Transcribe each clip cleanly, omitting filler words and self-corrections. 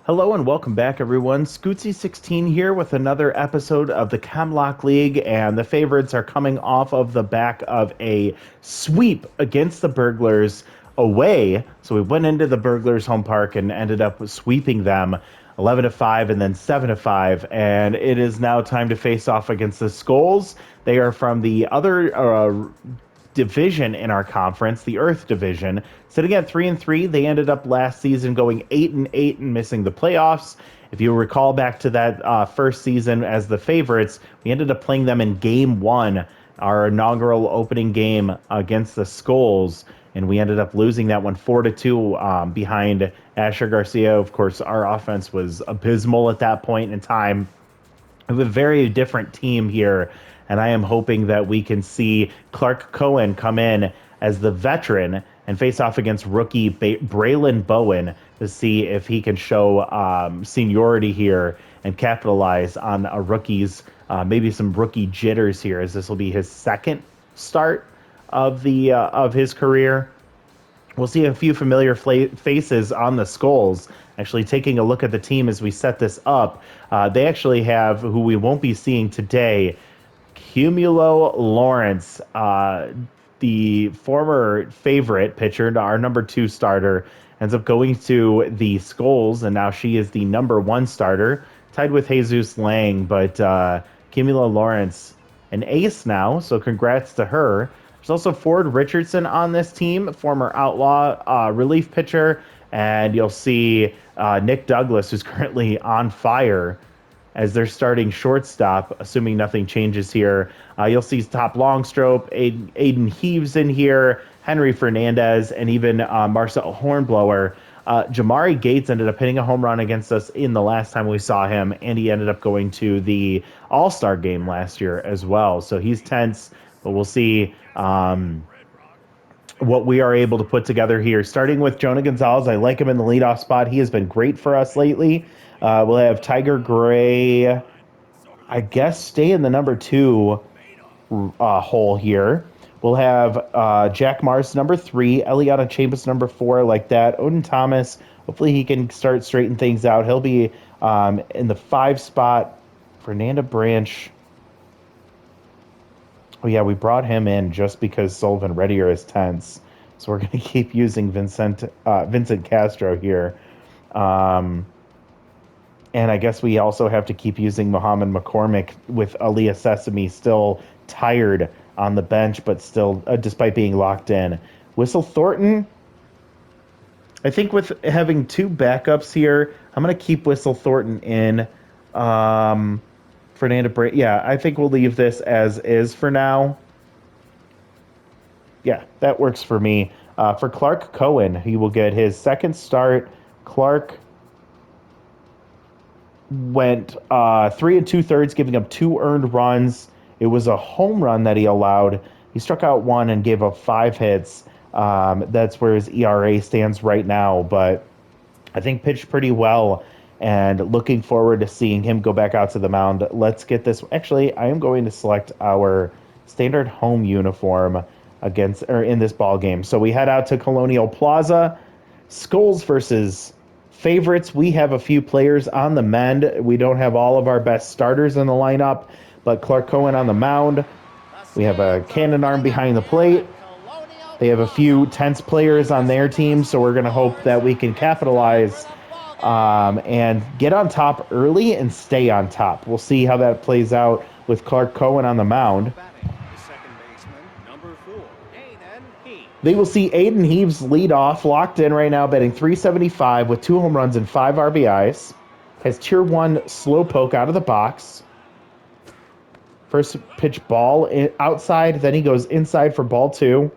Hello and welcome back, everyone. Scootsy16 here with another episode of the Chemlock League, and the favorites are coming off of the back of a sweep against the Burglars away. So we went into the Burglars' home park and ended up sweeping them 11-5 and then 7-5, and it is now time to face off against the Skullz. They are from the other division in our conference, the Earth Division. Sitting at 3-3, they ended up last season going 8-8 and missing the playoffs. If you recall back to that first season as the favorites, we ended up playing them in Game 1, our inaugural opening game against the Skullz, and we ended up losing that one 4-2 behind Asher Garcia. Of course, our offense was abysmal at that point in time. We have a very different team here, and I am hoping that we can see Clark Cohen come in as the veteran and face off against rookie Braylon Bowen to see if he can show seniority here and capitalize on a rookie's maybe some rookie jitters here, as this will be his second start of his career. We'll see a few familiar faces on the Skullz. Actually, taking a look at the team as we set this up, they actually have, who we won't be seeing today, Cumulo Lawrence, the former favorite pitcher, our number 2 starter, ends up going to the Skullz, and now she is the number 1 starter, tied with Jesus Lang. But Cumulo Lawrence, an ace now, so congrats to her. There's also Ford Richardson on this team, former Outlaw relief pitcher, and you'll see Nick Douglas, who's currently on fire, as they're starting shortstop, assuming nothing changes here. You'll see top Longstrope, Aiden Heaves in here, Henry Fernandez, and even Marcel Hornblower. Jamari Gates ended up hitting a home run against us in the last time we saw him, and he ended up going to the All-Star game last year as well. So he's tense, but we'll see what we are able to put together here. Starting with Jonah Gonzalez, I like him in the leadoff spot. He has been great for us lately. We'll have Tiger Gray, I guess, stay in the number 2 hole here. We'll have Jack Mars, number 3, Eliana Chambers, number 4, like that. Odin Thomas, hopefully he can start straighten things out. He'll be in the 5 spot. Fernanda Branch. Oh, yeah, we brought him in just because Sullivan Reddier is tense. So we're going to keep using Vincent Castro here. And I guess we also have to keep using Muhammad McCormick with Aaliyah Sesame still tired on the bench, but still, despite being locked in. Whistle Thornton, I think with having 2 backups here, I'm going to keep Whistle Thornton in. Fernanda yeah, I think we'll leave this as is for now. Yeah, that works for me. For Clark Cohen, he will get his second start. Clark went 3 2/3, giving up 2 earned runs. It was a home run that he allowed. He struck out 1 and gave up 5 hits. That's where his ERA stands right now, but I think pitched pretty well, and looking forward to seeing him go back out to the mound. Let's get this. Actually, I am going to select our standard home uniform in this ball game. So we head out to Colonial Plaza. Skullz versus favorites. We have a few players on the mend. We don't have all of our best starters in the lineup, but Clark Cohen on the mound. We have a cannon arm behind the plate. They have a few tense players on their team, so we're going to hope that we can capitalize and get on top early and stay on top. We'll see how that plays out with Clark Cohen on the mound. They will see Aiden Heaves lead off, locked in right now, batting .375 with 2 home runs and 5 RBIs. Has tier 1 slowpoke out of the box. First pitch ball outside, then he goes inside for ball 2.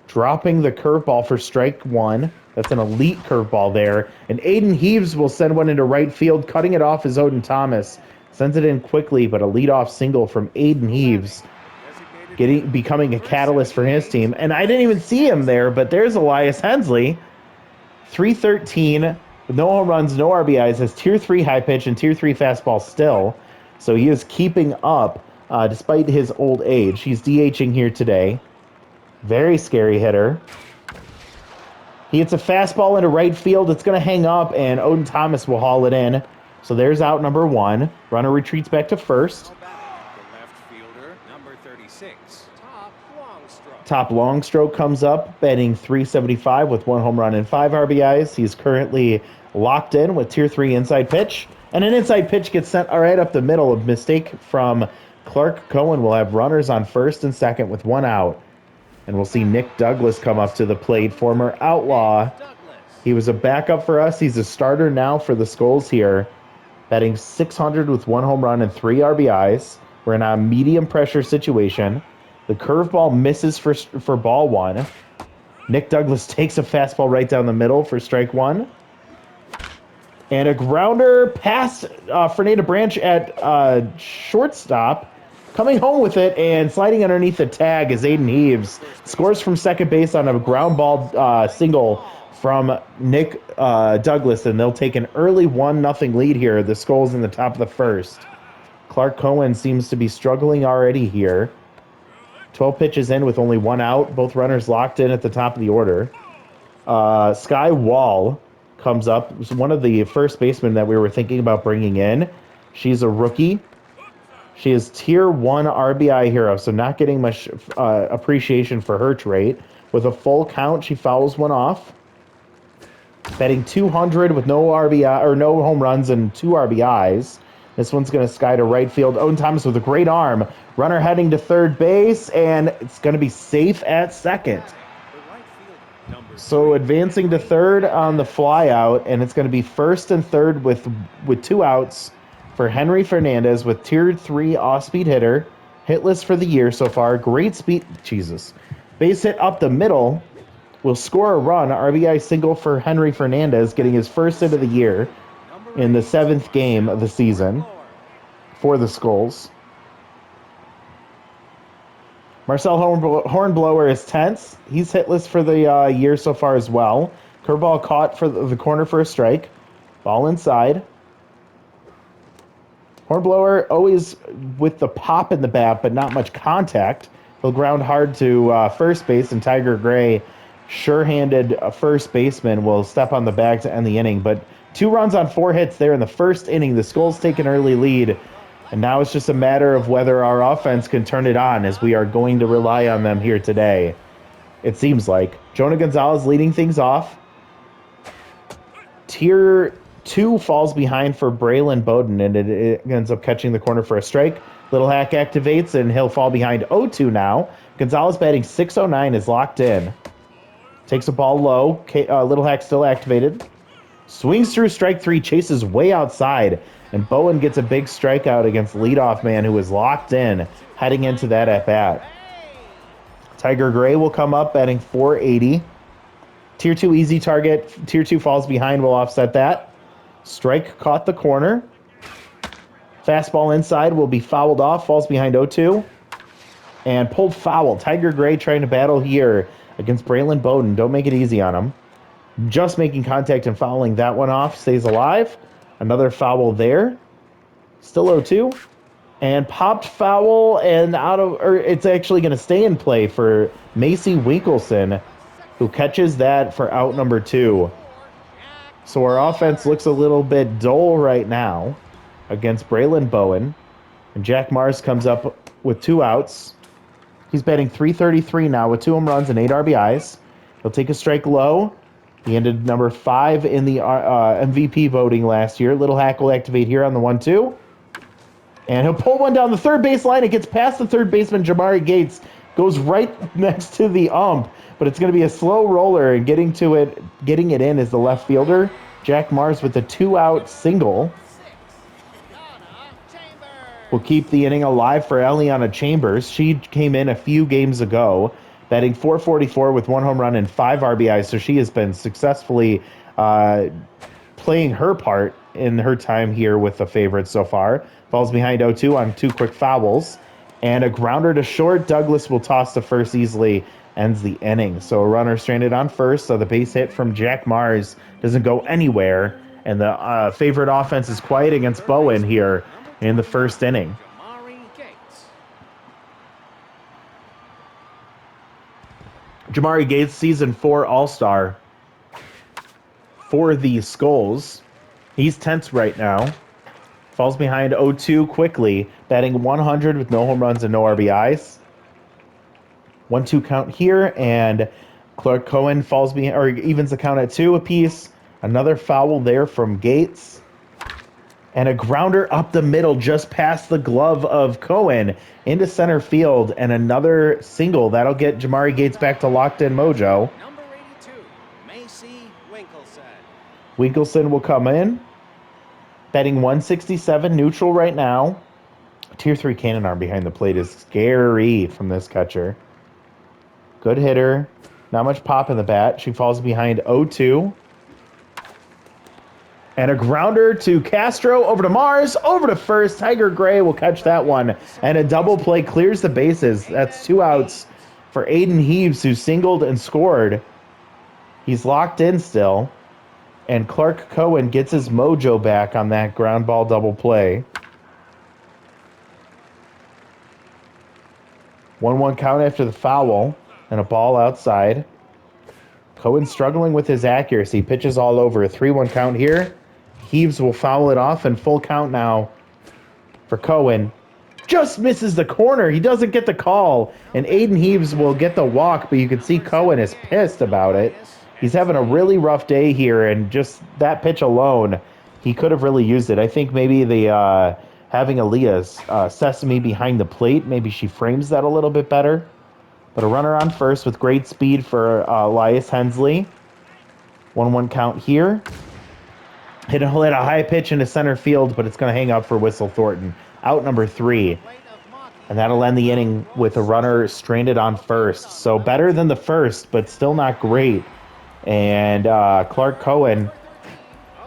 Dropping the curveball for strike 1. That's an elite curveball there. And Aiden Heaves will send one into right field. Cutting it off is Odin Thomas. Sends it in quickly, but a leadoff single from Aiden Heaves, becoming a catalyst for his team. And I didn't even see him there, but there's Elias Hensley. .313 with no home runs, no RBIs, has tier 3 high pitch and tier 3 fastball still. So he is keeping up despite his old age. He's DHing here today. Very scary hitter. He hits a fastball into right field. It's going to hang up, and Odin Thomas will haul it in. So there's out number 1. Runner retreats back to first. The left fielder, number 36, Top Longstroke comes up, batting .375 with 1 home run and 5 RBIs. He's currently locked in with Tier 3 inside pitch. And an inside pitch gets sent right up the middle. A mistake from Clark Cohen. Will have runners on first and second with 1 out. And we'll see Nick Douglas come up to the plate, former Outlaw. He was a backup for us. He's a starter now for the Skullz here, batting .600 with 1 home run and 3 RBIs. We're in a medium pressure situation. The curveball misses for ball 1. Nick Douglas takes a fastball right down the middle for strike 1. And a grounder past Fernanda Branch at shortstop. Coming home with it and sliding underneath the tag is Aiden Heaves. Scores from second base on a ground ball single from Nick Douglas, and they'll take an early 1-0 lead here. The Skullz in the top of the first. Clark Cohen seems to be struggling already here. 12 pitches in with only 1 out. Both runners locked in at the top of the order. Sky Wall comes up. One of the first basemen that we were thinking about bringing in. She's a rookie. She is Tier 1 RBI hero, so not getting much appreciation for her trait. With a full count, she fouls 1 off. Batting .200 with no RBI or no home runs and 2 RBIs. This one's going to sky to right field. Odin Thomas with a great arm. Runner heading to third base, and it's going to be safe at second. So advancing to third on the fly out, and it's going to be first and third with 2 outs for Henry Fernandez with Tier 3 off-speed hitter. Hitless for the year so far. Great speed. Jesus. Base hit up the middle. Will score a run. RBI single for Henry Fernandez, getting his first hit of the year in the 7th game of the season for the Skullz. Marcel Hornblower is tense. He's hitless for the year so far as well. Curveball caught for the corner for a strike. Ball inside. Hornblower always with the pop in the bat, but not much contact. He'll ground hard to first base, and Tiger Gray, sure-handed first baseman, will step on the bag to end the inning. But 2 runs on 4 hits there in the first inning. The Skullz take an early lead, and now it's just a matter of whether our offense can turn it on, as we are going to rely on them here today, it seems like. Jonah Gonzalez leading things off. Tier 2 falls behind for Braylon Bowden, and it ends up catching the corner for a strike. Little Hack activates, and he'll fall behind 0-2 now. Gonzalez batting .609 is locked in. Takes a ball low. Little Hack still activated. Swings through strike 3, chases way outside, and Bowen gets a big strikeout against leadoff man who is locked in heading into that at-bat. Tiger Gray will come up batting .480. Tier 2 easy target. Tier 2 falls behind will offset that. Strike caught the corner. Fastball inside will be fouled off. Falls behind 0-2. And pulled foul. Tiger Gray trying to battle here against Braylon Bowden. Don't make it easy on him. Just making contact and fouling that one off. Stays alive. Another foul there. Still 0-2. And popped foul, and it's actually going to stay in play for Macy Winkelson, who catches that for out number 2. So our offense looks a little bit dull right now against Braylon Bowen. And Jack Mars comes up with 2 outs. He's batting .333 now with 2 home runs and 8 RBIs. He'll take a strike low. He ended number 5 in the MVP voting last year. Little Hack will activate here on the 1-2. And he'll pull one down the third base line. It gets past the third baseman, Jamari Gates. Goes right next to the ump. But it's going to be a slow roller, and getting it in is the left fielder, Jack Mars, with a 2-out single. Will keep the inning alive for Eliana Chambers. She came in a few games ago, batting .444 with 1 home run and 5 RBIs. So she has been successfully playing her part in her time here with the favorites so far. Falls behind 0-2 on 2 quick fouls. And a grounder to short. Douglas will toss to first easily. Ends the inning. So a runner stranded on first. So the base hit from Jack Mars doesn't go anywhere. And the favorite offense is quiet against Bowen here in the first inning. Jamari Gates, season 4 All-Star. for the Skullz. He's tense right now. Falls behind 0-2 quickly, batting 100 with no home runs and no RBIs. 1-2 count here, and Clark Cohen falls behind, or evens the count at 2 apiece. Another foul there from Gates. And a grounder up the middle just past the glove of Cohen into center field, and another single. That'll get Jamari Gates back to locked-in mojo. Number 82, Macy Winkleson. Winkleson will come in. Betting 167 neutral right now. Tier 3 cannon arm behind the plate is scary from this catcher. Good hitter. Not much pop in the bat. She falls behind 0-2. And a grounder to Castro, over to Mars, over to first. Tiger Gray will catch that one. And a double play clears the bases. That's 2 outs for Aiden Heaves, who singled and scored. He's locked in still. And Clark Cohen gets his mojo back on that ground ball double play. 1-1 count after the foul and a ball outside. Cohen struggling with his accuracy. Pitches all over. A 3-1 count here. Heaves will foul it off, and full count now for Cohen. Just misses the corner. He doesn't get the call, and Aiden Heaves will get the walk, but you can see Cohen is pissed about it. He's having a really rough day here, and just that pitch alone, he could have really used it. I think maybe the having Aaliyah's Sesame behind the plate, maybe she frames that a little bit better. But a runner on first with great speed for Elias Hensley. 1-1 count here. He'll hit a high pitch into center field, but it's going to hang up for Whistle Thornton. Out number 3. And that'll end the inning with a runner stranded on first. So better than the first, but still not great. And Clark Cohen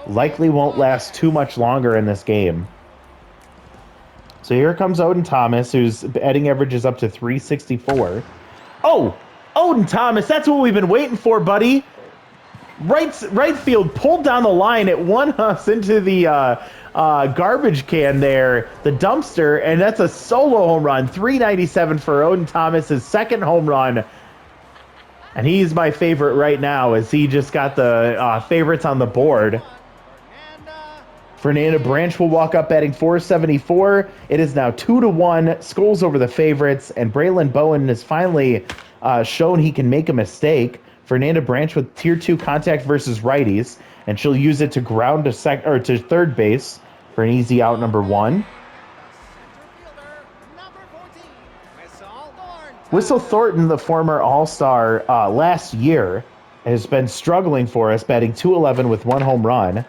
likely won't last too much longer in this game. So here comes Odin Thomas, whose batting average is up to 364. Oh, Odin Thomas, that's what we've been waiting for, buddy. Right field pulled down the line. It won us into the garbage can there, the dumpster, and that's a solo home run. 397 for Odin Thomas, his second home run. And he's my favorite right now, as he just got the favorites on the board. Fernanda Branch will walk up batting 474. It is now 2-1. Skullz over the favorites, and Braylon Bowen has finally shown he can make a mistake. Fernanda Branch with tier 2 contact versus righties, and she'll use it to ground to third base for an easy out number 1. Whistle Thornton, the former All-Star last year, has been struggling for us, batting 211 with 1 home run.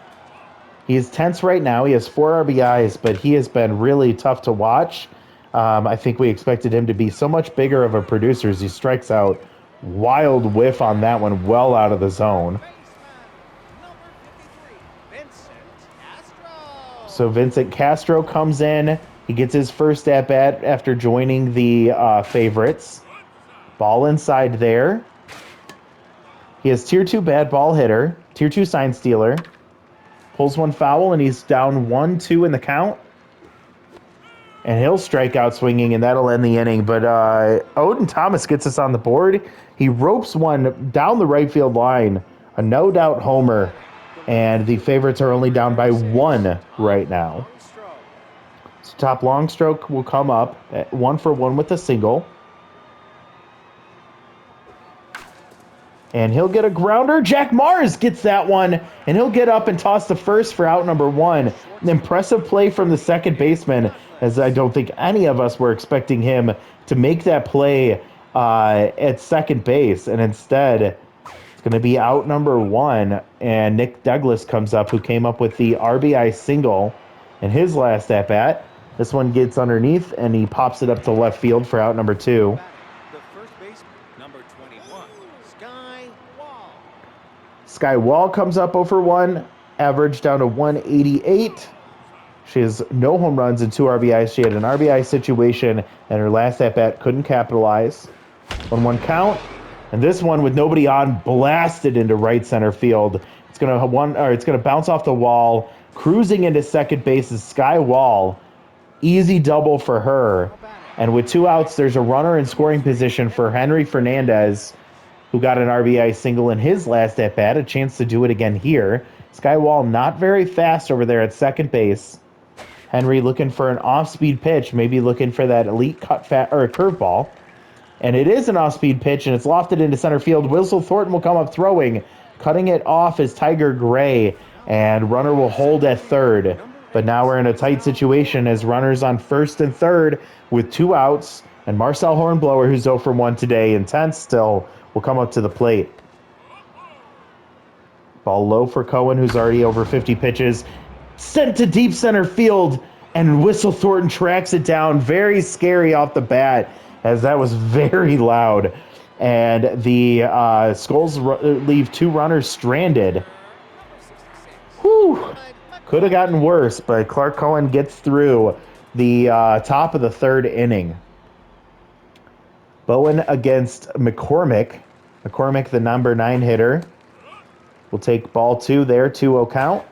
He is tense right now. He has 4 RBIs, but he has been really tough to watch. I think we expected him to be so much bigger of a producer as he strikes out. Wild whiff on that one, well out of the zone. So Vincent Castro comes in. He gets his first at-bat after joining the favorites. Ball inside there. He has tier 2 bad ball hitter, tier 2 sign stealer. Pulls one foul, and he's down 1-2 in the count. And he'll strike out swinging, and that'll end the inning. But Odin Thomas gets us on the board. He ropes one down the right field line. A no-doubt homer. And the favorites are only down by 1 right now. So top long stroke will come up at 1-for-1 with a single. And he'll get a grounder. Jack Mars gets that one, and he'll get up and toss the first for out number 1. An impressive play from the second baseman, as I don't think any of us were expecting him to make that play at second base. And instead, it's going to be out number 1, and Nick Douglas comes up, who came up with the RBI single in his last at-bat. This one gets underneath, and he pops it up to left field for out number 2. Sky Wall comes up 0-for-1, average down to 188. She has no home runs and 2 RBIs. She had an RBI situation, and her last at-bat couldn't capitalize. 1-1 count, and this one with nobody on, blasted into right center field. It's gonna bounce off the wall, cruising into second base is Sky Wall. Easy double for her. And with 2 outs, there's a runner in scoring position for Henry Fernandez. who got an RBI single in his last at-bat, a chance to do it again here. Skywall not very fast over there at second base. Henry looking for an off-speed pitch, maybe looking for that elite curveball. And it is an off-speed pitch, and it's lofted into center field. Whistle Thornton will come up throwing. Cutting it off is Tiger Gray, and runner will hold at third. But now we're in a tight situation as runners on first and third with 2 outs. And Marcel Hornblower, who's 0 for 1 today, intense still, will come up to the plate. Ball low for Cohen, who's already over 50 pitches. Sent to deep center field, and Whistle Thornton tracks it down. Very scary off the bat, as that was very loud. And the Skullz leave 2 runners stranded. Whew. Could have gotten worse, but Clark Cohen gets through the top of the 3rd inning. Bowen against McCormick. McCormick, the number 9 hitter, will take ball 2 there, 2-0 count,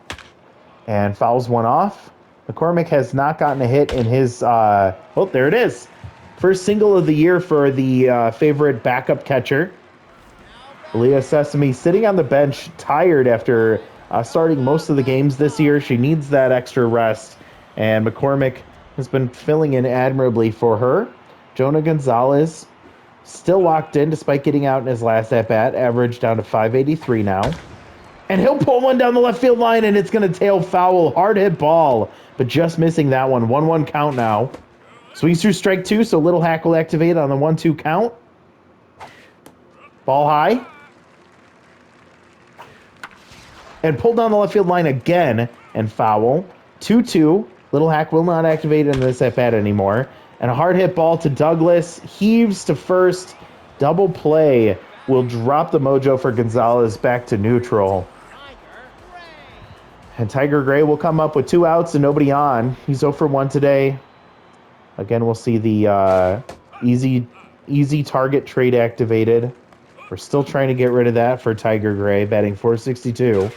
and fouls one off. McCormick has not gotten a hit in his, oh, there it is. First single of the year for the favorite backup catcher. Leah Sesame sitting on the bench, tired after starting most of the games this year. She needs that extra rest, and McCormick has been filling in admirably for her. Jonah Gonzalez still locked in despite getting out in his last at-bat, average down to 583 now. And he'll pull one down the left field line, and it's going to tail foul. Hard hit ball, but just missing that one. 1-1 count now. Swings through strike 2, so Little Hack will activate on the 1-2 count. Ball high. And pulled down the left field line again, and foul. 2-2. Little Hack will not activate in this at-bat anymore. And a hard hit ball to Douglas. Heaves to first. Double play will drop the mojo for Gonzalez back to neutral. And Tiger Gray will come up with 2 outs and nobody on. He's 0 for 1 today. Again, we'll see the easy target trade activated. We're still trying to get rid of that for Tiger Gray, batting .462.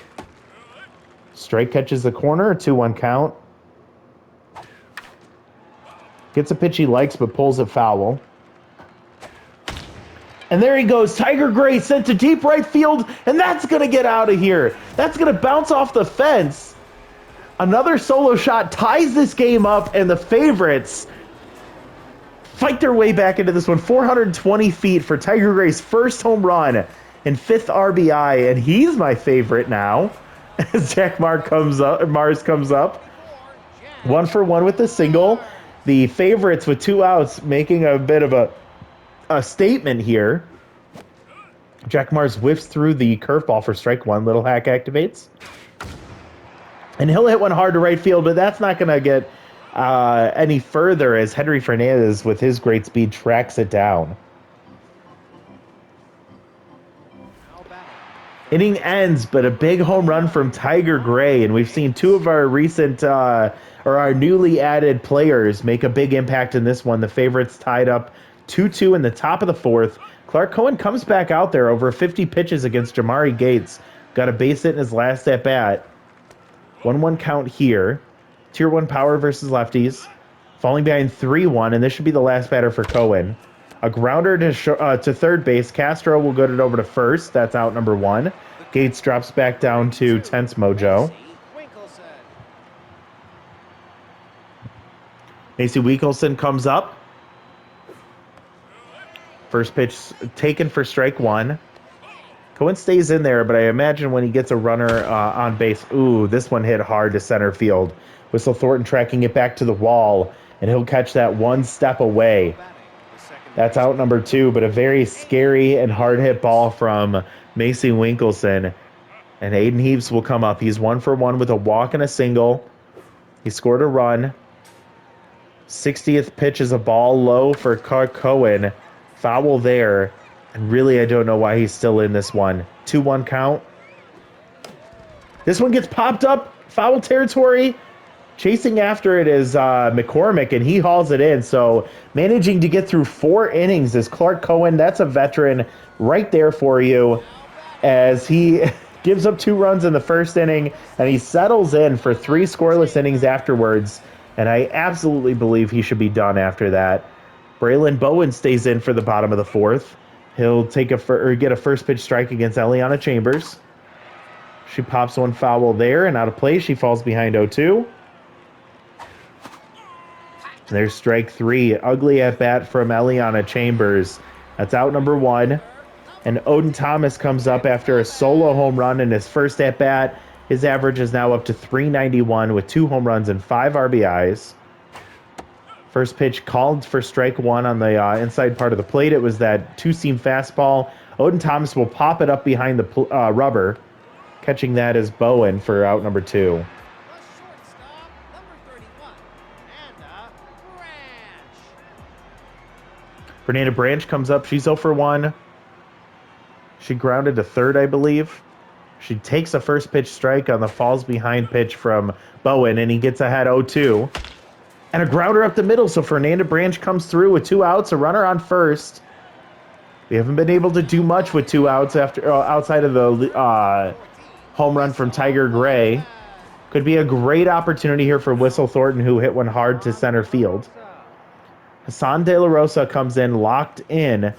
Strike catches the corner, 2-1 count. Gets a pitch he likes, but pulls it foul. And there he goes. Tiger Gray sent to deep right field, and that's going to get out of here. That's going to bounce off the fence. Another solo shot ties this game up, and the favorites fight their way back into this one. 420 feet for Tiger Gray's first home run and 5th RBI, and he's my favorite now as Jack Mars comes up. 1 for 1 with the single. The favorites with 2 outs making a bit of a statement here. Jack Mars whiffs through the curveball for strike 1. Little Hack activates. And he'll hit one hard to right field, but that's not going to get any further as Henry Fernandez, with his great speed, tracks it down. Inning ends, but a big home run from Tiger Gray, and we've seen 2 of our recent our newly added players make a big impact in this one. The favorites tied up 2-2 in the top of the 4th. Clark Cohen comes back out there over 50 pitches against Jamari Gates. Got a base hit in his last at-bat. 1-1 count here. Tier 1 power versus lefties. Falling behind 3-1, and this should be the last batter for Cohen. A grounder to third base. Castro will get it over to first. That's out number 1. Gates drops back down to tense mojo. Macy Wickelson comes up. First pitch taken for strike 1. Cohen stays in there, but I imagine when he gets a runner on base, ooh, this one hit hard to center field. Whistle Thornton tracking it back to the wall, and he'll catch that 1 step away. That's out number 2, but a very scary and hard hit ball from Macy Winkelson. And Aiden Heaves will come up. He's 1 for 1 with a walk and a single. He scored a run. 60th pitch is a ball low for Cohen. Foul there. And really, I don't know why he's still in this one. 2-1 count. This one gets popped up. Foul territory. Chasing after it is McCormick, and he hauls it in. So managing to get through 4 innings is Clark Cohen. That's a veteran right there for you, as he gives up 2 runs in the first inning, and he settles in for 3 scoreless innings afterwards. And I absolutely believe he should be done after that. Braylon Bowen stays in for the bottom of the 4th. He'll take get a first pitch strike against Eliana Chambers. She pops one foul there and out of play. She falls behind 0-2. There's strike 3. Ugly at bat from Eliana Chambers. That's out number 1. And Odin Thomas comes up after a solo home run in his first at bat. His average is now up to .391 with 2 home runs and 5 RBIs. First pitch called for strike 1 on the inside part of the plate. It was that two-seam fastball. Odin Thomas will pop it up behind the rubber. Catching that is Bowen for out number 2. Fernanda Branch comes up. She's 0 for 1. She grounded to third, I believe. She takes a first pitch strike on the falls behind pitch from Bowen, and he gets ahead 0-2. And a grounder up the middle, so Fernanda Branch comes through with 2 outs, a runner on first. We haven't been able to do much with 2 outs after outside of the home run from Tiger Gray. Could be a great opportunity here for Whistle Thornton, who hit one hard to center field. Hassan De La Rosa comes in, locked in.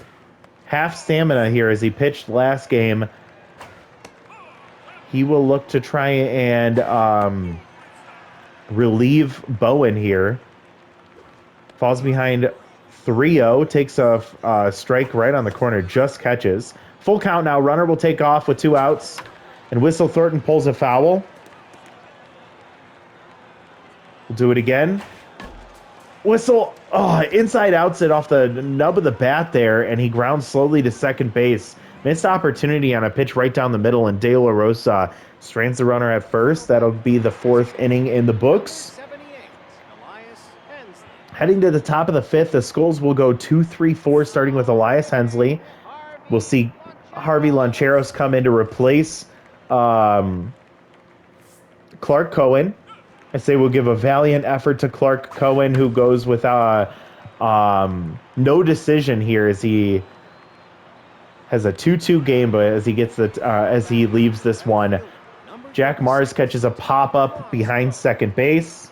Half stamina here as he pitched last game. He will look to try and relieve Bowen here. Falls behind 3-0. Takes a strike right on the corner. Just catches. Full count now. Runner will take off with 2 outs. And Whistle Thornton pulls a foul. We'll do it again. Whistle, inside outs it off the nub of the bat there, and he grounds slowly to second base. Missed opportunity on a pitch right down the middle, and De La Rosa strands the runner at first. That'll be the 4th inning in the books. Heading to the top of the 5th, the Skullz will go 2-3-4, starting with Elias Hensley. We'll see Harvey Loncheros come in to replace Clark Cohen. I say we'll give a valiant effort to Clark Cohen, who goes with no decision here as he has a 2-2 game, but as he gets as he leaves this one, Jack Mars catches a pop up behind second base.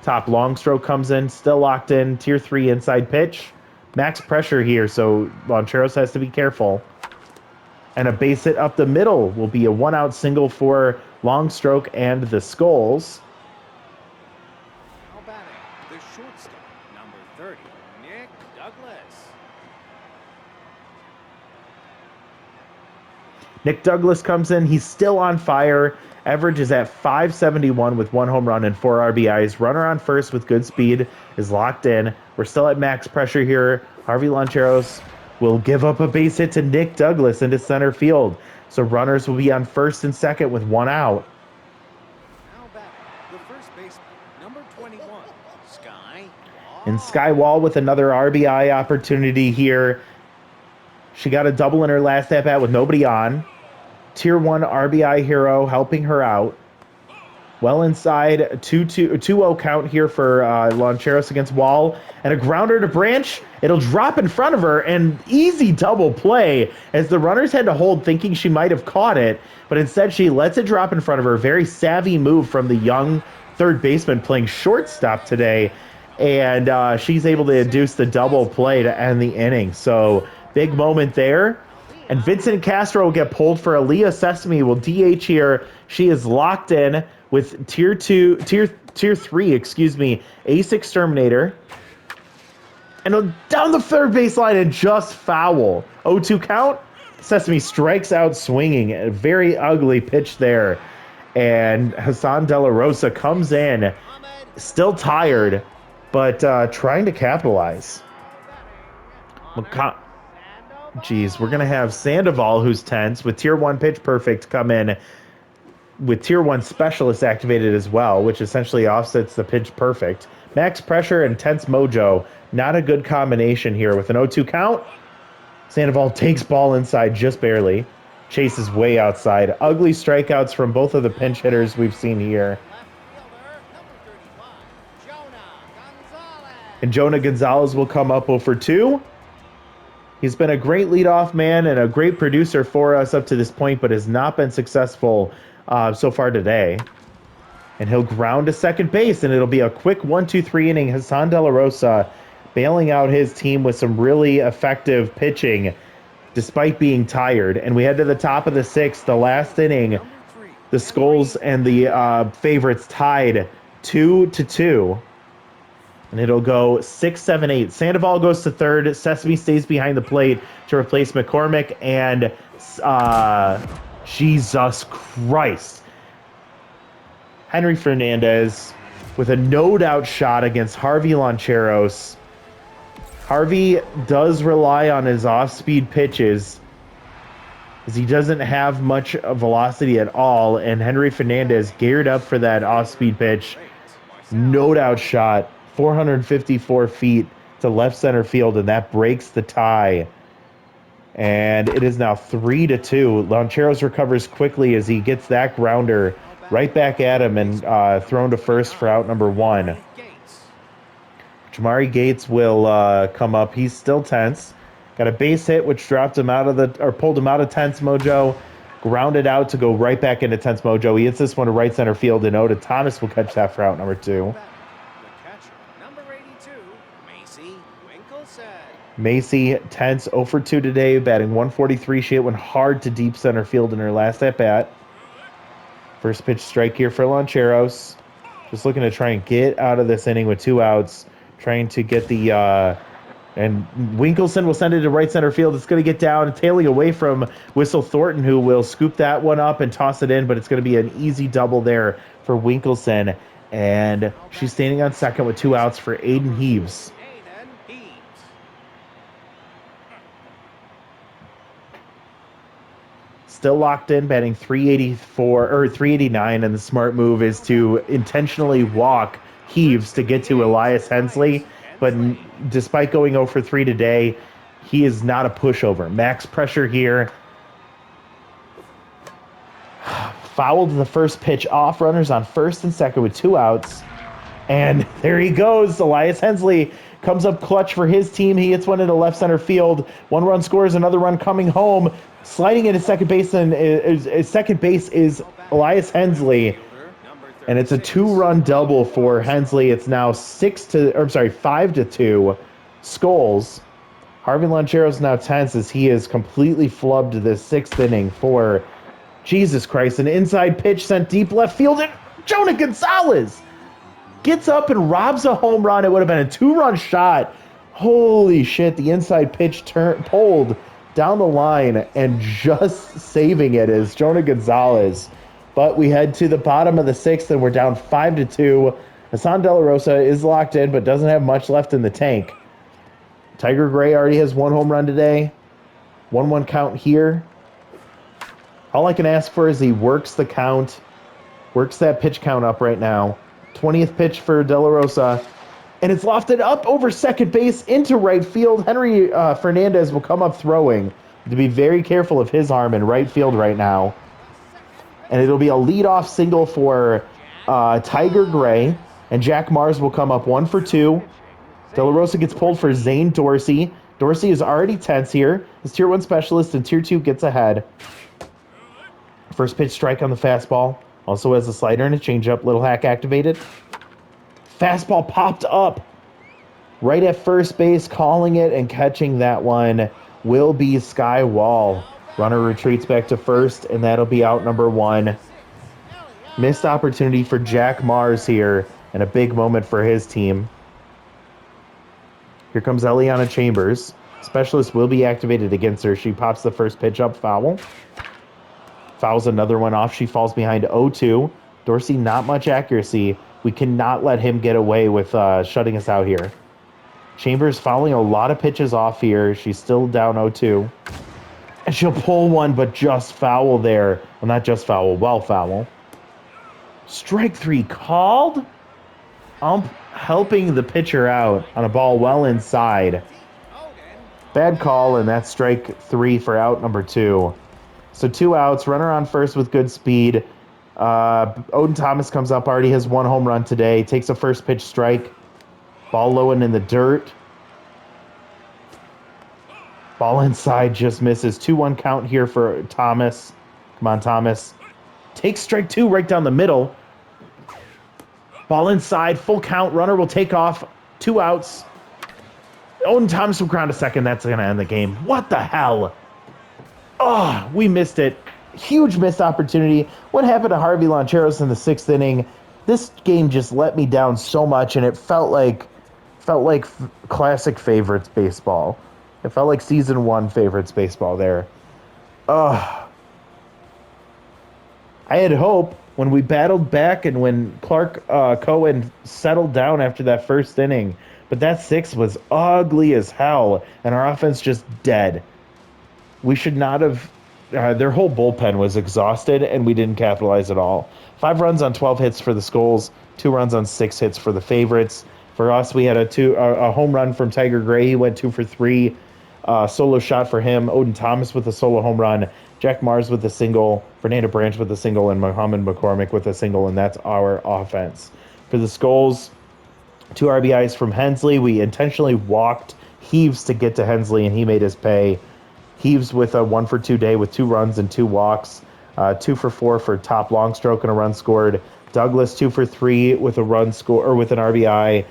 Top long stroke comes in, still locked in, tier 3 inside pitch. Max pressure here, so Loncheros has to be careful. And a base hit up the middle will be a 1-out single for Longstroke and the Skullz. Now batting, the shortstop, number 30, Nick Douglas. Nick Douglas comes in. He's still on fire. Average is at .571 with 1 home run and 4 RBIs. Runner on first with good speed is locked in. We're still at max pressure here. Harvey Loncheros will give up a base hit to Nick Douglas into center field. So runners will be on first and second with 1 out. Now batting, the first baseman, number 21, Sky. And Sky Wall with another RBI opportunity here. She got a double in her last at-bat with nobody on. Tier 1 RBI hero helping her out. Well inside, 2-0 count here for Loncheros against Wall. And a grounder to Branch. It'll drop in front of her, and easy double play as the runners had to hold, thinking she might have caught it. But instead, she lets it drop in front of her. Very savvy move from the young third baseman playing shortstop today. And she's able to induce the double play to end the inning. So, big moment there. And Vincent Castro will get pulled for Aaliyah Sesame will DH here. She is locked in with tier 3, Ace Exterminator. And down the third baseline and just foul. 0-2 count. Sesame strikes out swinging. A very ugly pitch there. And Hassan De La Rosa comes in, still tired, but trying to capitalize. Geez, we're going to have Sandoval, who's tense, with tier 1 pitch perfect, come in with tier 1 specialist activated as well, which essentially offsets the pitch perfect. Max pressure and tense mojo. Not a good combination here with an 0-2 count. Sandoval takes ball inside just barely. Chase is way outside. Ugly strikeouts from both of the pinch hitters we've seen here. And Jonah Gonzalez will come up 0 for 2. He's been a great leadoff man and a great producer for us up to this point, but has not been successful so far today. And he'll ground to second base, and it'll be a quick 1-2-3 inning. Hassan De La Rosa bailing out his team with some really effective pitching despite being tired. And we head to the top of the sixth, the last inning. The Skullz and the favorites tied 2-2. And it'll go 6, 7, 8. Sandoval goes to third. Sesame stays behind the plate to replace McCormick. And Jesus Christ. Henry Fernandez with a no-doubt shot against Harvey Loncheros. Harvey does rely on his off-speed pitches, as he doesn't have much velocity at all, and Henry Fernandez geared up for that off-speed pitch. No doubt shot, 454 feet to left center field, and that breaks the tie. And it is now 3-2. Loncheros recovers quickly as he gets that grounder right back at him and thrown to first for out number 1. Jamari Gates will come up. He's still tense. Got a base hit, which dropped him out of pulled him out of tense mojo. Grounded out to go right back into tense mojo. He hits this one to right center field, and Oda Thomas will catch that for out number 2. Number 82, Macy Winkleson. Macy, tense, 0 for 2 today, batting 143. She hit one hard to deep center field in her last at-bat. First pitch strike here for Loncheros. Just looking to try and get out of this inning with 2 outs. Trying to get the... and Winkleson will send it to right center field. It's going to get down, tailing away from Whistle Thornton, who will scoop that one up and toss it in, but it's going to be an easy double there for Winkleson. And she's standing on second with 2 outs for Aiden Heaves. Still locked in, batting 384 or 389, and the smart move is to intentionally walk Heaves to get to Elias Hensley. But despite going 0 for 3 today, he is not a pushover. Max pressure here. Fouled the first pitch off. Runners on first and second with 2 outs. And there he goes. Elias Hensley comes up clutch for his team. He hits one into left center field. 1 run scores, another run coming home. Sliding into second base, and second base is Elias Hensley. And it's a 2-run double for Hensley. It's now 5-2. Skullz. Harvey Loncheros now tense as he has completely flubbed this 6th inning for, Jesus Christ, an inside pitch sent deep left field, and Jonah Gonzalez gets up and robs a home run. It would have been a 2-run shot. Holy shit, the inside pitch pulled down the line, and just saving it is Jonah Gonzalez. But we head to the bottom of the 6th, and we're down 5-2. Hassan De La Rosa is locked in, but doesn't have much left in the tank. Tiger Gray already has 1 home run today. 1-1 count here. All I can ask for is he works the count, works that pitch count up right now. 20th pitch for De La Rosa, and it's lofted up over second base into right field. Henry Fernandez will come up throwing. To be very careful of his arm in right field right now. And it'll be a leadoff single for Tiger Gray. And Jack Mars will come up 1 for 2. De La Rosa gets pulled for Zane Dorsey. Dorsey is already tense here. His Tier 1 specialist in Tier 2 gets ahead. First pitch strike on the fastball. Also has a slider and a changeup. Little hack activated. Fastball popped up right at first base. Calling it and catching that one will be Sky Wall. Runner retreats back to first, and that'll be out number 1. Missed opportunity for Jack Mars here, and a big moment for his team. Here comes Eliana Chambers. Specialist will be activated against her. She pops the first pitch up, foul. Fouls another one off. She falls behind 0-2. Dorsey, not much accuracy. We cannot let him get away with shutting us out here. Chambers fouling a lot of pitches off here. She's still down 0-2. And she'll pull one, but just foul there. Well, not just foul, well foul. Strike 3 called. Ump helping the pitcher out on a ball well inside. Bad call, and that's strike 3 for out number 2. So 2 outs, runner on first with good speed. Odin Thomas comes up, already has 1 home run today. Takes a first pitch strike. Ball low and in the dirt. Ball inside, just misses. 2-1 count here for Thomas. Come on, Thomas. Takes strike 2 right down the middle. Ball inside, full count. Runner will take off. 2 outs. Odin Thomas will ground a second. That's going to end the game. What the hell? Oh, we missed it. Huge missed opportunity. What happened to Harvey Loncheros in the 6th inning? This game just let me down so much, and it felt like classic favorites baseball. It felt like season 1 favorites baseball there. I had hope when we battled back and when Clark Cohen settled down after that 1st inning. But that 6th was ugly as hell, and our offense just dead. We should not have... their whole bullpen was exhausted, and we didn't capitalize at all. 5 runs on 12 hits for the Skullz, 2 runs on 6 hits for the favorites. For us, we had a home run from Tiger Gray. He went 2 for 3. Solo shot for him. Odin Thomas with a solo home run. Jack Mars with a single. Fernando Branch with a single. And Muhammad McCormick with a single. And that's our offense. For the Skullz, 2 RBIs from Hensley. We intentionally walked Heaves to get to Hensley, and he made his pay. Heaves with a 1 for 2 day with 2 runs and 2 walks. 2 for 4 for top long stroke and a run scored. Douglas 2 for 3 with a run score or with an RBI.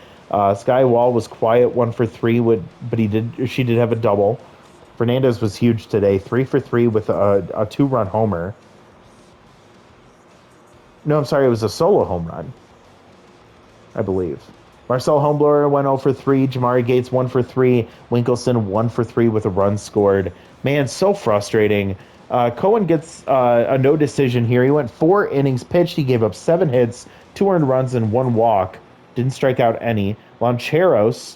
Sky Wall was quiet, 1 for 3, but she did have a double. Fernandez was huge today, 3 for 3 with a 2-run homer. No, I'm sorry, it was a solo home run, I believe. Marcel Homeblower went 0 for 3. Jamari Gates 1 for 3. Winkleson 1 for 3 with a run scored. Man, so frustrating. Cohen gets a no decision here. He went 4 innings pitched. He gave up 7 hits, 2 earned runs, and 1 walk. Didn't strike out any. Loncheros,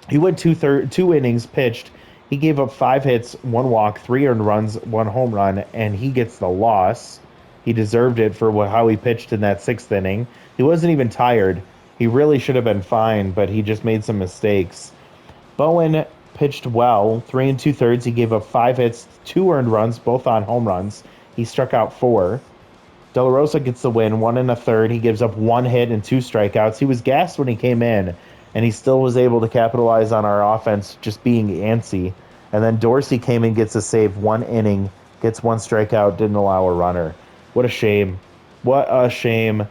he went 2 innings pitched. He gave up 5 hits, 1 walk, 3 earned runs, 1 home run, and he gets the loss. He deserved it for how he pitched in that 6th inning. He wasn't even tired. He really should have been fine, but he just made some mistakes. Bowen pitched well, 3 2/3. He gave up 5 hits, 2 earned runs, both on home runs. He struck out 4. De La Rosa gets the win, 1 1/3. He gives up 1 hit and 2 strikeouts. He was gassed when he came in, and he still was able to capitalize on our offense just being antsy. And then Dorsey came in, gets a save, 1 inning, gets 1 strikeout, didn't allow a runner. What a shame. What a shame.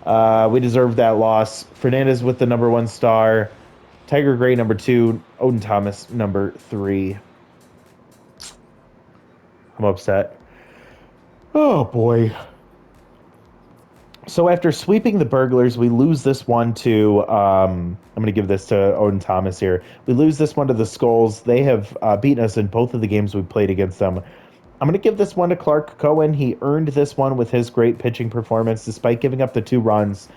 We deserved that loss. Fernandez with the number 1 star. Tiger Gray number 2. Odin Thomas number 3. I'm upset. Oh, boy. So after sweeping the Burglars, we lose this one to, I'm going to give this to Odin Thomas here. We lose this one to the Skullz. They have beaten us in both of the games we played against them. I'm going to give this one to Clark Cohen. He earned this one with his great pitching performance, despite giving up the 2 runs.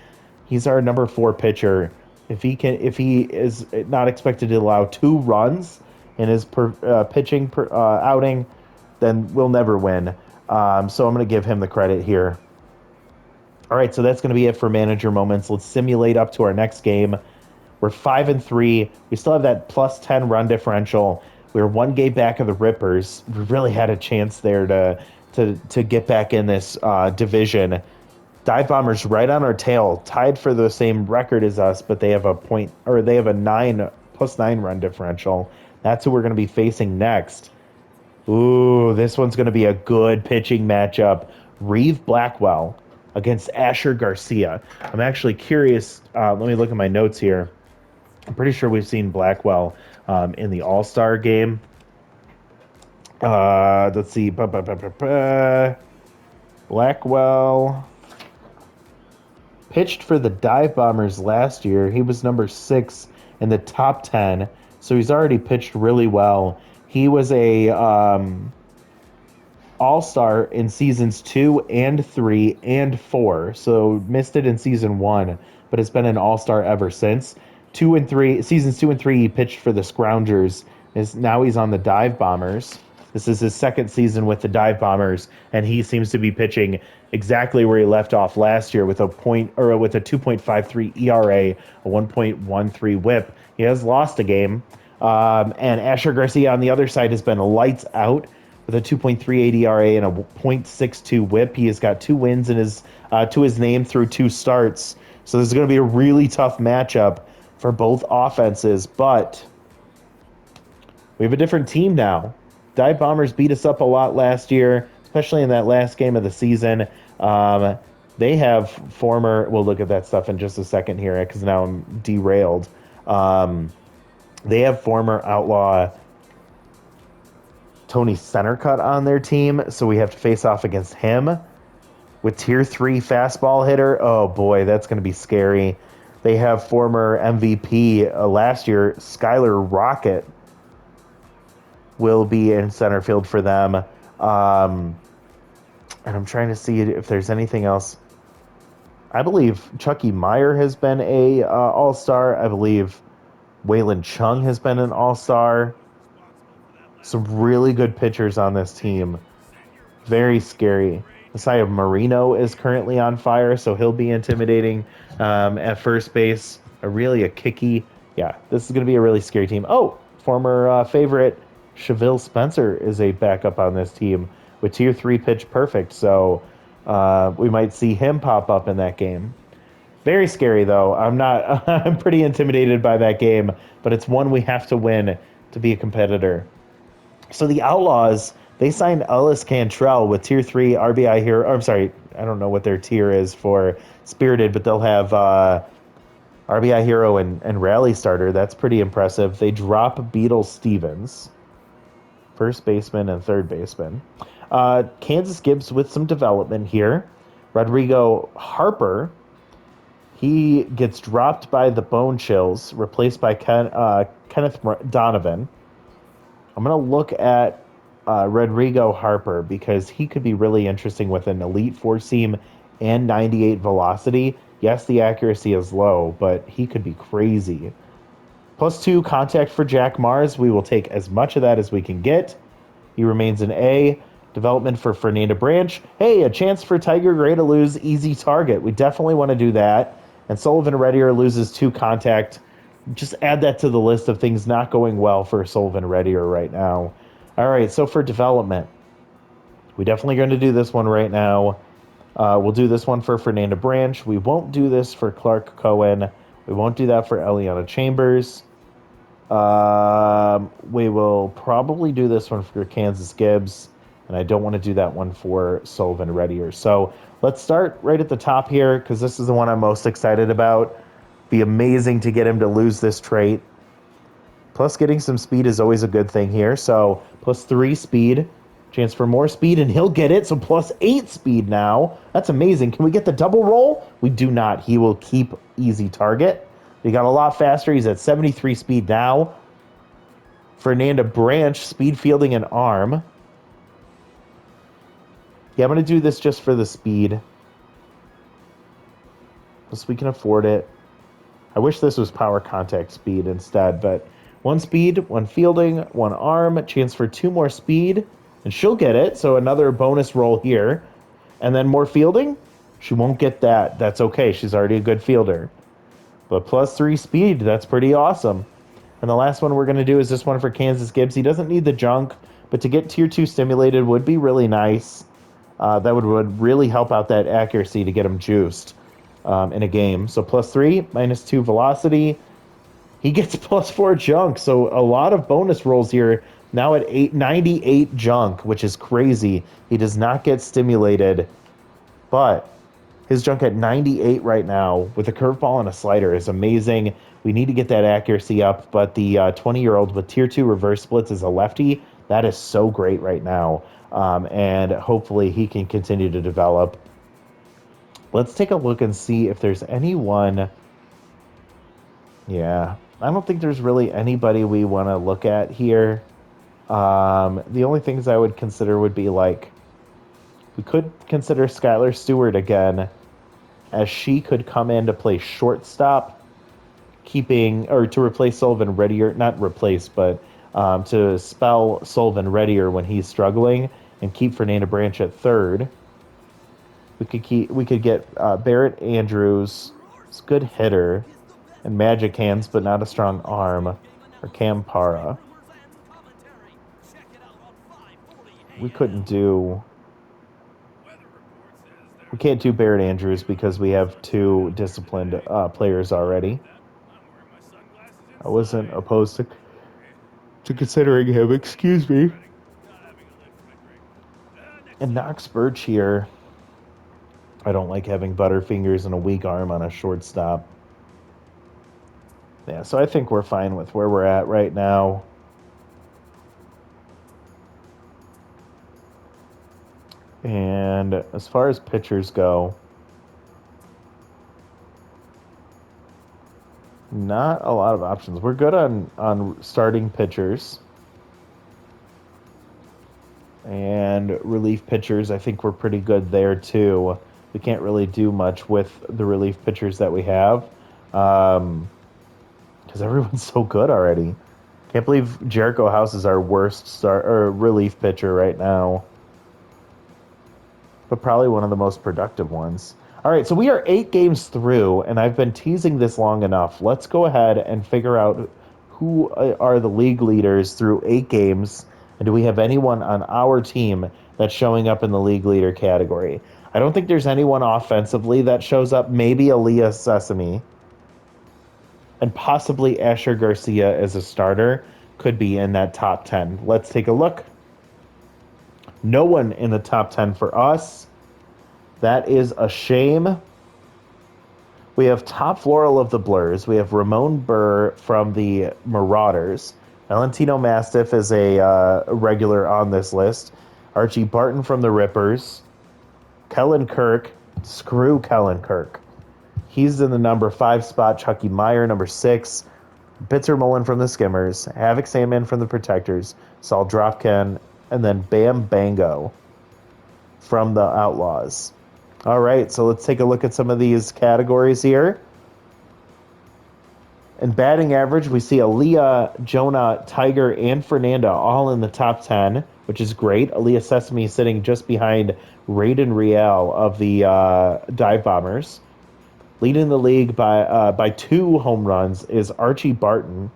He's our number 4 pitcher. If he is not expected to allow 2 runs in his pitching outing, then we'll never win. So I'm going to give him the credit here. All right, so that's going to be it for manager moments. Let's simulate up to our next game. We're 5-3. We still have that plus 10 run differential. We're 1 game back of the Rippers. We really had a chance there to get back in this division. Dive Bombers right on our tail, tied for the same record as us, but they have a plus 9 run differential. That's who we're going to be facing next. Ooh, this one's going to be a good pitching matchup. Reeve Blackwell against Asher Garcia. I'm actually curious. Let me look at my notes here. I'm pretty sure we've seen Blackwell in the All-Star game. Let's see. Blackwell pitched for the Dive Bombers last year. He was number 6 in the top 10, so he's already pitched really well. He was a All-Star in seasons 2 and 3 and 4, so missed it in season 1, but has been an All-Star ever since. Seasons 2 and 3, he pitched for the Scroungers. Now he's on the Dive Bombers. This is his 2nd season with the Dive Bombers, and he seems to be pitching exactly where he left off last year with a 2.53 ERA, a 1.13 WHIP. He has lost a game, and Asher Garcia on the other side has been lights out with a 2.38 ERA and a 0.62 WHIP. He has got 2 wins in his to his name through 2 starts. So this is going to be a really tough matchup for both offenses, but we have a different team now. Dive Bombers beat us up a lot last year, especially in that last game of the season. They have we'll look at that stuff in just a second here because now I'm derailed. They have former Outlaw Tony Centercut on their team, so we have to face off against him with tier 3 fastball hitter. Oh boy, that's going to be scary. They have former MVP last year, Skylar Rocket, will be in center field for them. And I'm trying to see if there's anything else. I believe Chucky Meyer has been a all-star. I believe Waylon Chung has been an all-star. Some really good pitchers on this team. Very scary. Messiah Marino is currently on fire, so he'll be intimidating at first base. A kicky. Yeah, this is going to be a really scary team. Oh, former favorite Cheville Spencer is a backup on this team with tier 3 pitch perfect, so we might see him pop up in that game. Very scary, though. I'm pretty intimidated by that game, but it's one we have to win to be a competitor. So the Outlaws, they signed Ellis Cantrell with tier 3 RBI hero. I'm sorry, I don't know what their tier is for Spirited, but they'll have RBI hero and rally starter. That's pretty impressive. They drop Beetle Stevens, first baseman and third baseman. Kansas Gibbs with some development here. Rodrigo Harper, he gets dropped by the Bone Chills, replaced by Kenneth Donovan. I'm going to look at Rodrigo Harper because he could be really interesting with an elite 4-seam and 98 velocity. Yes, the accuracy is low, but he could be crazy. +2 contact for Jack Mars. We will take as much of that as we can get. He remains an A. Development for Fernanda Branch. Hey, a chance for Tiger Gray to lose easy target. We definitely want to do that. And Sullivan Reddier loses 2 contact. Just add that to the list of things not going well for Sullivan Reddier right now. All right, so for development, we're definitely going to do this one right now. We'll do this one for Fernanda Branch. We won't do this for Clark Cohen. We won't do that for Eliana Chambers. We will probably do this one for Kansas Gibbs, and I don't want to do that one for Sullivan Reddier. So let's start right at the top here because this is the one I'm most excited about. Be amazing to get him to lose this trait. Plus, getting some speed is always a good thing here. So +3 speed, chance for more speed, and he'll get it. So +8 speed now. That's amazing. Can we get the double roll? We do not. He will keep easy target. He got a lot faster. He's at 73 speed now. Fernanda Branch, speed, fielding, and arm. Yeah, I'm going to do this just for the speed. Plus, we can afford it. I wish this was power contact speed instead, but 1 speed, 1 fielding, 1 arm, chance for 2 more speed, and she'll get it. So another bonus roll here. And then more fielding? She won't get that. That's okay. She's already a good fielder. But +3 speed, that's pretty awesome. And the last one we're going to do is this one for Kansas Gibbs. He doesn't need the junk, but to get tier 2 stimulated would be really nice. That would really help out that accuracy to get him juiced in a game. So +3, -2 velocity. He gets +4 junk, so a lot of bonus rolls here. Now at 98 junk, which is crazy. He does not get stimulated, but his junk at 98 right now with a curveball and a slider is amazing. We need to get that accuracy up, but the 20-year-old with tier 2 reverse splits as a lefty, that is so great right now, and hopefully he can continue to develop. Let's take a look and see if there's anyone. Yeah, I don't think there's really anybody we want to look at here. The only things I would consider would be like, we could consider Skylar Stewart again, as she could come in to play shortstop, to replace Sullivan Reddier, not replace, but to spell Sullivan Reddier when he's struggling, and keep Fernanda Branch at third. We could get Barrett Andrews, it's a good hitter, and magic hands, but not a strong arm, or Cam Para. We can't do Barrett Andrews because we have 2 disciplined players already. I wasn't opposed to considering him, excuse me. And Knox Birch here. I don't like having Butterfingers and a weak arm on a shortstop. Yeah, so I think we're fine with where we're at right now. And as far as pitchers go, not a lot of options. We're good on starting pitchers and relief pitchers. I think we're pretty good there too. We can't really do much with the relief pitchers that we have because everyone's so good already. Can't believe Jericho House is our worst start or relief pitcher right now, but probably one of the most productive ones. All right, so we are 8 games through, and I've been teasing this long enough. Let's go ahead and figure out who are the league leaders through 8 games, and do we have anyone on our team that's showing up in the league leader category? I don't think there's anyone offensively that shows up. Maybe Aaliyah Sesame, and possibly Asher Garcia as a starter could be in that top 10. Let's take a look. No one in the top 10 for us. That is a shame. We have Top Floral of the Blurs. We have Ramon Burr from the Marauders. Valentino Mastiff is a regular on this list. Archie Barton from the Rippers. Kellen Kirk. Screw Kellen Kirk. He's in the number 5 spot. Chucky Meyer, number 6. Bitzer Mullen from the Skimmers. Havoc Sandman from the Protectors. Saul Dropkin. And then Bam Bango from the Outlaws. All right, so let's take a look at some of these categories here. In batting average, we see Aaliyah, Jonah, Tiger, and Fernanda all in the top 10, which is great. Aaliyah Sesame sitting just behind Raiden Riel of the Dive Bombers. Leading the league by 2 home runs is Archie Barton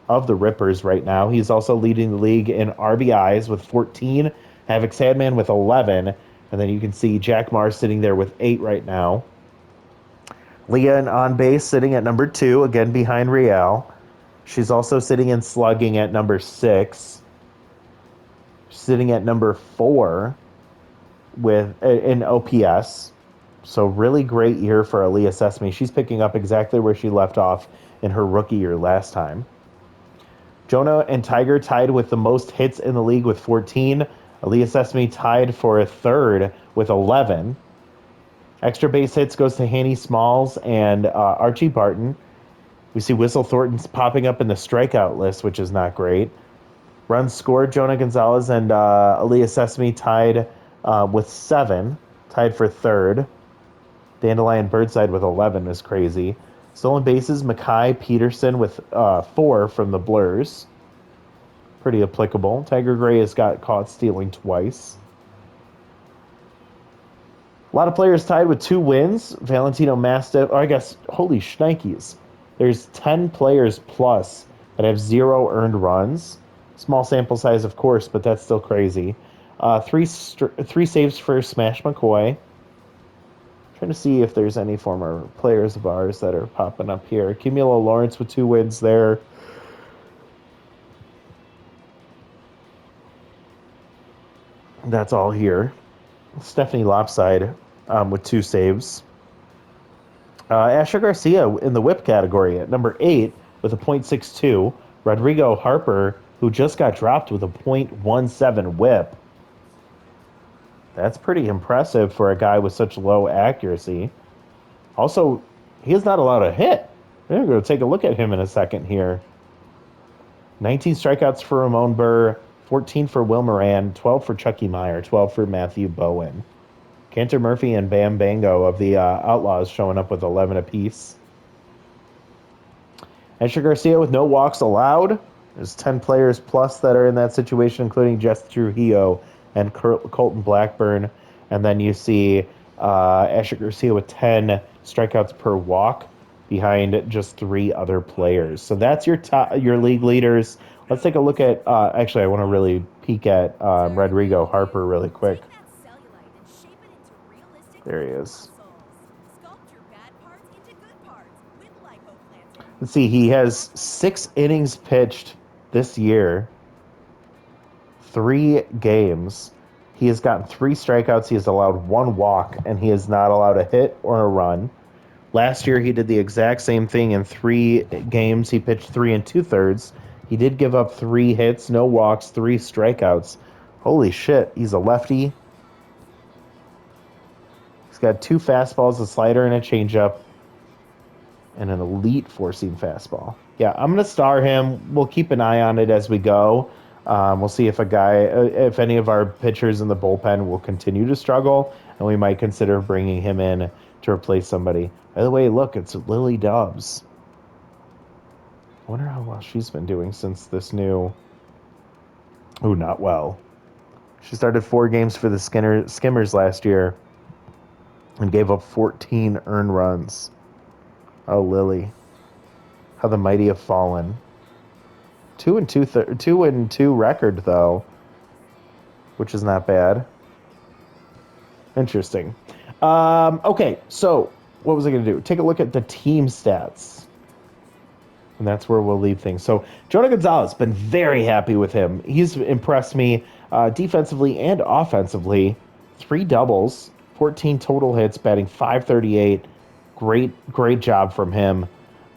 of the Rippers right now. He's also leading the league in RBIs with 14, Havoc Sadman with 11, and then you can see Jack Mars sitting there with 8 right now. Leah in on base sitting at number 2, again behind Riel. She's also sitting in slugging at number 6. Sitting at number 4 with in OPS. So really great year for Aaliyah Sesame. She's picking up exactly where she left off in her rookie year last time. Jonah and Tiger tied with the most hits in the league with 14. Aaliyah Sesame tied for a third with 11. Extra base hits goes to Hanny Smalls and Archie Barton. We see Whistle Thornton's popping up in the strikeout list, which is not great. Runs scored, Jonah Gonzalez and Aaliyah Sesame tied with 7. Tied for third. Dandelion Birdside with 11 is crazy. Stolen bases, Mackay Peterson with 4 from the Blurs. Pretty applicable. Tiger Gray has got caught stealing twice. A lot of players tied with 2 wins. Valentino Mastiff, or I guess, holy shnikes. There's 10 players plus that have 0 earned runs. Small sample size, of course, but that's still crazy. 3 saves for Smash McCoy. Trying to see if there's any former players of ours that are popping up here. Cumulo Lawrence with 2 wins there. That's all here. Stephanie Lopside with 2 saves. Asher Garcia in the whip category at number 8 with a .62. Rodrigo Harper, who just got dropped with a .17 whip. That's pretty impressive for a guy with such low accuracy. Also, he is not allowed to hit. We're going to go take a look at him in a second here. 19 strikeouts for Ramon Burr, 14 for Will Moran, 12 for Chucky Meyer, 12 for Matthew Bowen. Cantor Murphy and Bam Bango of the Outlaws showing up with 11 apiece. Asher Garcia with no walks allowed. There's 10 players plus that are in that situation, including Jess Trujillo and Colton Blackburn. And then you see Asher Garcia with 10 strikeouts per walk behind just 3 other players. So that's your league leaders. Let's take a look at, actually, I want to really peek at Rodrigo Harper really quick. There he is. Let's see, he has 6 innings pitched this year. 3 games. He has gotten 3 strikeouts. He has allowed 1 walk, and he is not allowed a hit or a run. Last year, he did the exact same thing in 3 games. He pitched 3 2/3. He did give up 3 hits, no walks, 3 strikeouts. Holy shit, he's a lefty. He's got 2 fastballs, a slider, and a changeup, and an elite four-seam fastball. Yeah, I'm gonna star him. We'll keep an eye on it as we go. We'll see if if any of our pitchers in the bullpen will continue to struggle, and we might consider bringing him in to replace somebody. By the way, look, it's Lily Dubs. I wonder how well she's been doing since this new. Oh, not well. She started 4 games for the Skimmers last year and gave up 14 earned runs. Oh, Lily. How the mighty have fallen. 2-2 record, though, which is not bad. Interesting. Okay, so what was I going to do? Take a look at the team stats. And that's where we'll leave things. So Jonah Gonzalez, been very happy with him. He's impressed me defensively and offensively. 3 doubles, 14 total hits, batting .538. Great job from him.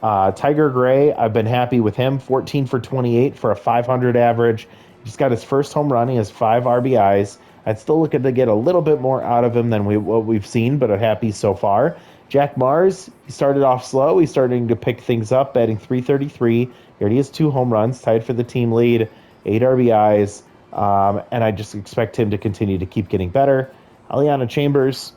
Tiger Gray, I've been happy with him. 14 for 28 for a .500 average. He's got his first home run. He has 5 RBIs. I'd still looking to get a little bit more out of him than what we've seen, but I'm happy so far. Jack Mars, he started off slow. He's starting to pick things up, batting .333. He already has 2 home runs, tied for the team lead, 8 RBIs, and I just expect him to continue to keep getting better. Aliana Chambers,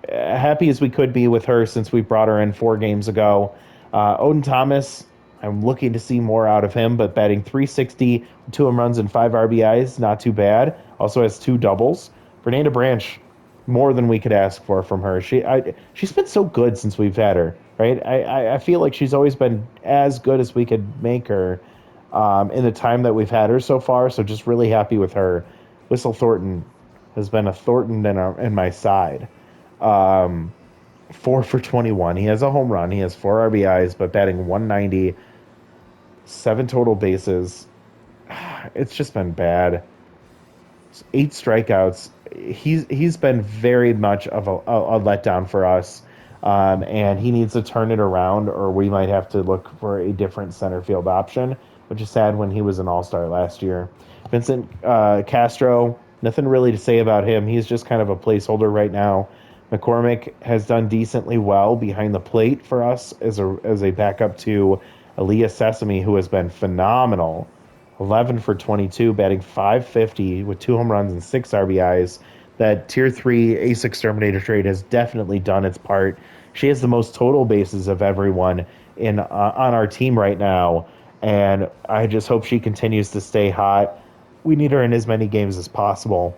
happy as we could be with her since we brought her in 4 games ago. Odin Thomas, I'm looking to see more out of him, but batting .360, 2 home runs and 5 RBIs, not too bad. Also has 2 doubles. Fernanda Branch, more than we could ask for from her. She's been so good since we've had her, right? I feel like she's always been as good as we could make her in the time that we've had her so far. So just really happy with her. Whistle Thornton has been a Thornton in my side. 4 for 21. He has a home run. He has 4 RBIs, but batting .190, 7 total bases. It's just been bad. 8 strikeouts. He's been very much of a letdown for us, and he needs to turn it around, or we might have to look for a different center field option, which is sad when he was an all-star last year. Vincent Castro, nothing really to say about him. He's just kind of a placeholder right now. McCormick has done decently well behind the plate for us as a backup to Aaliyah Sesame, who has been phenomenal. 11 for 22, batting .550 with 2 home runs and 6 RBIs. That Tier 3 Ace Exterminator trade has definitely done its part. She has the most total bases of everyone on our team right now, and I just hope she continues to stay hot. We need her in as many games as possible.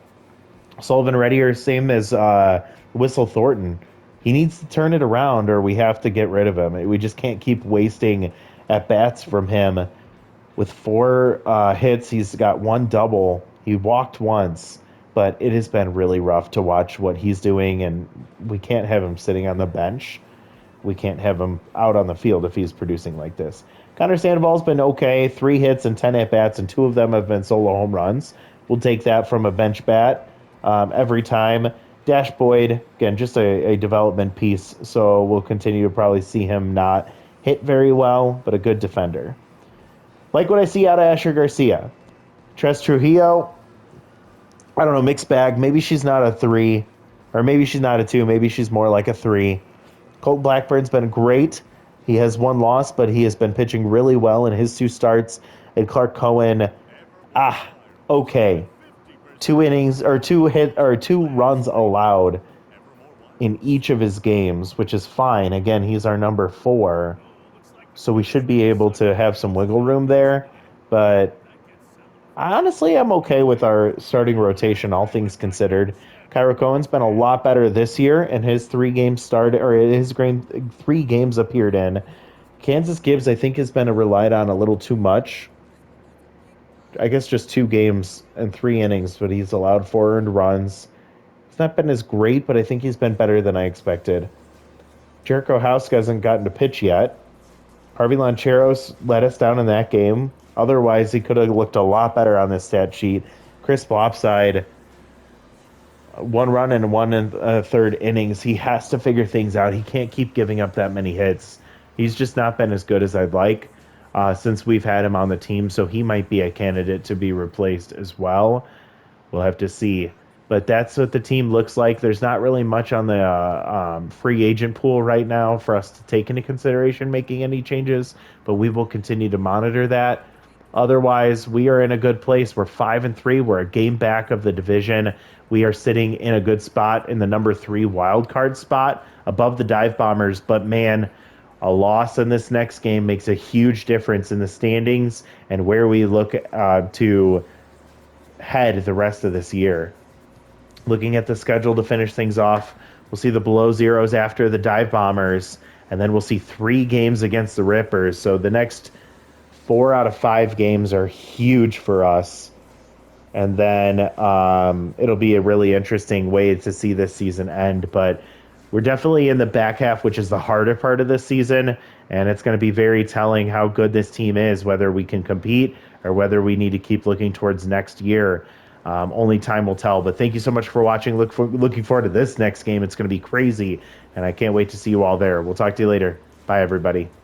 Sullivan Reddier, same as Whistle Thornton. He needs to turn it around, or we have to get rid of him. We just can't keep wasting at-bats from him. With 4 hits, he's got 1 double. He walked once, but it has been really rough to watch what he's doing, and we can't have him sitting on the bench. We can't have him out on the field if he's producing like this. Connor Sandoval's been okay. 3 hits and 10 at-bats, and 2 of them have been solo home runs. We'll take that from a bench bat every time. Dash Boyd, again, just a development piece, so we'll continue to probably see him not hit very well, but a good defender. Like what I see out of Asher Garcia. Tres Trujillo, I don't know, mixed bag. Maybe she's not a 3, or maybe she's not a 2. Maybe she's more like a 3. Colt Blackburn's been great. He has 1 loss, but he has been pitching really well in his 2 starts. And Clark Cohen, okay. 2 innings, or 2 runs allowed in each of his games, which is fine. Again, he's our number 4. So we should be able to have some wiggle room there. But honestly, I'm okay with our starting rotation, all things considered. Kyra Cohen's been a lot better this year, and his 3 games started, or his 3 games appeared in. Kansas Gibbs, I think, has been relied on a little too much. I guess just 2 games and 3 innings, but he's allowed 4 earned runs. It's not been as great, but I think he's been better than I expected. Jericho Hauska hasn't gotten to pitch yet. Harvey Lancheros let us down in that game. Otherwise, he could have looked a lot better on this stat sheet. Chris Flopside, one run and one and third innings. He has to figure things out. He can't keep giving up that many hits. He's just not been as good as I'd like since we've had him on the team. So he might be a candidate to be replaced as well. We'll have to see. But that's what the team looks like. There's not really much on the free agent pool right now for us to take into consideration making any changes, but we will continue to monitor that. Otherwise, we are in a good place. We're 5-3. We're a game back of the division. We are sitting in a good spot in the number 3 wild card spot above the Dive Bombers. But man, a loss in this next game makes a huge difference in the standings and where we look to head the rest of this year. Looking at the schedule to finish things off, we'll see the below zeros after the Dive Bombers, and then we'll see 3 games against the Rippers. So the next 4 out of 5 games are huge for us. And then it'll be a really interesting way to see this season end. But we're definitely in the back half, which is the harder part of this season. And it's going to be very telling how good this team is, whether we can compete or whether we need to keep looking towards next year. Only time will tell. But thank you so much for watching. Looking forward to this next game. It's going to be crazy. And I can't wait to see you all there. We'll talk to you later. Bye, everybody.